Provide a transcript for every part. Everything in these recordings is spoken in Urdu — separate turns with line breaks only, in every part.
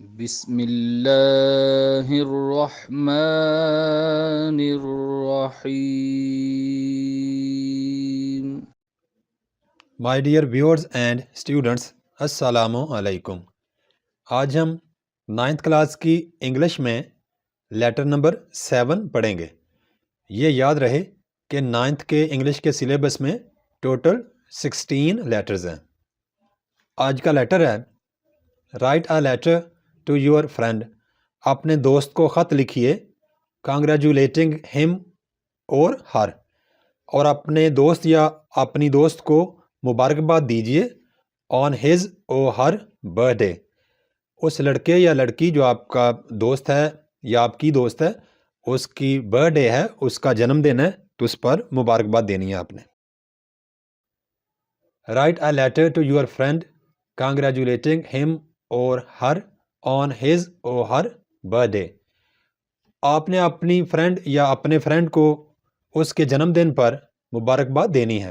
بسم اللہ الرحمن الرحیم.
My dear viewers and students, السلام علیکم. آج ہم 9th کلاس کی انگلش میں لیٹر نمبر 7 پڑھیں گے. یہ یاد رہے کہ 9th کے انگلش کے سلیبس میں ٹوٹل 16 لیٹرز ہیں. آج کا لیٹر ہے write a letter to your friend. اپنے دوست کو خط لکھیے کانگریچولیٹنگ ہم اور ہر، اور اپنے دوست یا اپنی دوست کو مبارکباد دیجیے on his or Hare birth day. اس لڑکے یا لڑکی جو آپ کا دوست ہے یا آپ کی دوست ہے، اس کی برتھ ڈے ہے، اس کا جنم دن ہے، تو اس پر مبارکباد دینی ہے آپ نے. Write a letter to your friend congratulating ہم اور ہر on his or Hare birth day. آپ نے اپنی فرینڈ یا اپنے فرینڈ کو اس کے جنم دن پر مبارکباد دینی ہے.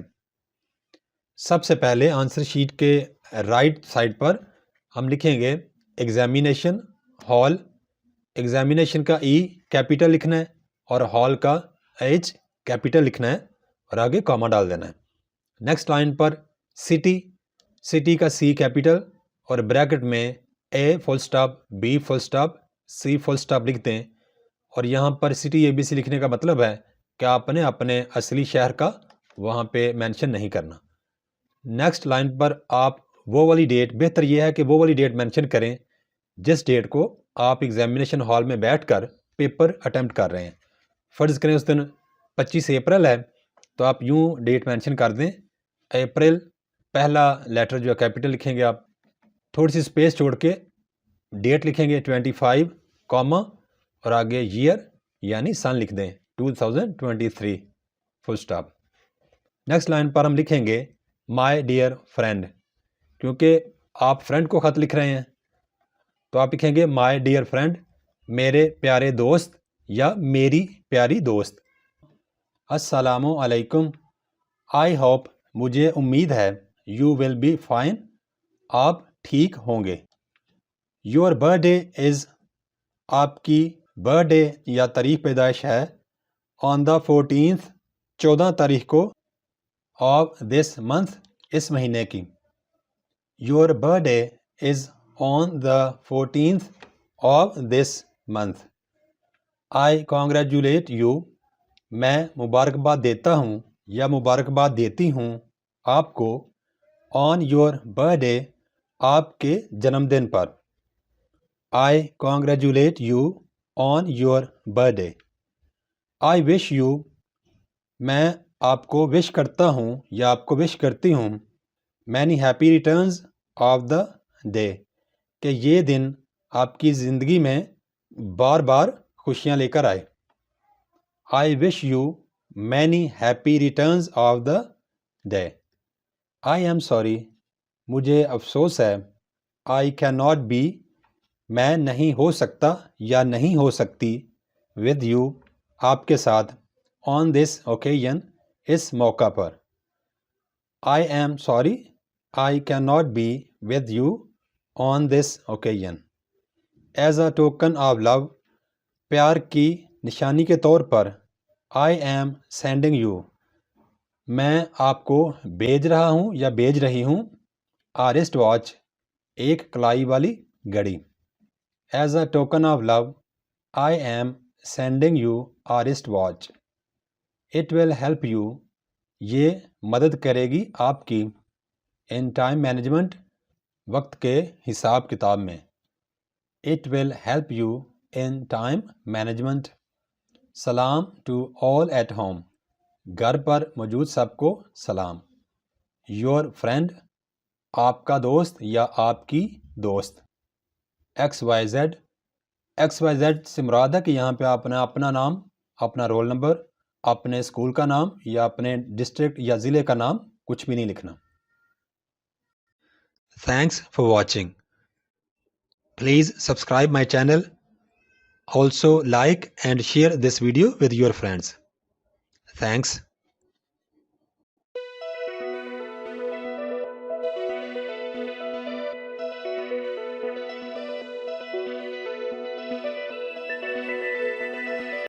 سب سے پہلے آنسر شیٹ کے رائٹ سائڈ پر ہم لکھیں گے ایگزامینیشن ہال. ایگزامینیشن کا ای کیپیٹل لکھنا ہے اور ہال کا ایچ کیپیٹل لکھنا ہے اور آگے کاما ڈال دینا ہے. نیکسٹ لائن پر سٹی، سٹی کا سی کیپیٹل اور بریکٹ میں A full stop, B full stop, C full stop لکھ دیں. اور یہاں پر سٹی اے بی سی لکھنے کا مطلب ہے کہ آپ نے اپنے اصلی شہر کا وہاں پہ مینشن نہیں کرنا. نیکسٹ لائن پر آپ وہ والی ڈیٹ، بہتر یہ ہے کہ وہ والی ڈیٹ مینشن کریں جس ڈیٹ کو آپ ایگزامینیشن ہال میں بیٹھ کر پیپر اٹیمپٹ کر رہے ہیں. فرض کریں اس دن 25 اپریل ہے تو آپ یوں ڈیٹ مینشن کر دیں اپریل. پہلا لیٹر جو ہے کیپیٹل لکھیں گے آپ، تھوڑی سی سپیس چھوڑ کے ڈیٹ لکھیں گے 25 کاما اور آگے ایئر یعنی سن لکھ دیں 2023 فل سٹاپ. نیکسٹ لائن پر ہم لکھیں گے مائی ڈیئر فرینڈ. کیونکہ آپ فرینڈ کو خط لکھ رہے ہیں تو آپ لکھیں گے مائی ڈیئر فرینڈ، میرے پیارے دوست یا میری پیاری دوست. السلام علیکم. آئی ہوپ، مجھے امید ہے، یو ول بی فائن، آپ ٹھیک ہوں گے. یور برتھ ڈے از، آپ کی برتھ ڈے یا تاریخ پیدائش ہے آن دا 14th، 14 تاریخ کو، آف دس منتھ، اس مہینے کی. Your birth day is on the 14th of this month. I congratulate you, میں مبارکباد دیتا ہوں یا مبارکباد دیتی ہوں آپ کو آن یور برتھ ڈے، آپ کے جنم دن پر. I congratulate you on your birthday. I wish you, میں آپ کو وش کرتا ہوں یا آپ کو وش کرتی ہوں many happy returns of the day, کہ یہ دن آپ کی زندگی میں بار بار خوشیاں لے کر آئے. I wish you many happy returns of the day. I am sorry, مجھے افسوس ہے. آئی کین ناٹ بی، میں نہیں ہو سکتا یا نہیں ہو سکتی ود یو، آپ کے ساتھ آن دس اوکیزن، اس موقع پر. I am sorry, I can not be with you on this occasion. As a token of love, پیار کی نشانی کے طور پر. آئی ایم سینڈنگ یو، میں آپ کو بھیج رہا ہوں یا بھیج رہی ہوں آ رسٹ واچ، ایک کلائی والی گھڑی. As a token of love, I am sending you a wrist watch. It will help you, یہ مدد کرے گی آپ کی ان ٹائم مینجمنٹ، وقت کے حساب کتاب میں. It will help you in time management. سلام ٹو آل ایٹ ہوم، گھر پر موجود سب کو سلام. یور فرینڈ، آپ کا دوست یا آپ کی دوست. X Y Z, X Y Z سے مراد ہے کہ یہاں پہ آپ نے اپنا نام، اپنا رول نمبر، اپنے اسکول کا نام یا اپنے ڈسٹرکٹ یا ضلع کا نام کچھ بھی نہیں لکھنا. Thanks for watching. Please subscribe my channel. Also like and share this video with your friends. Thanks.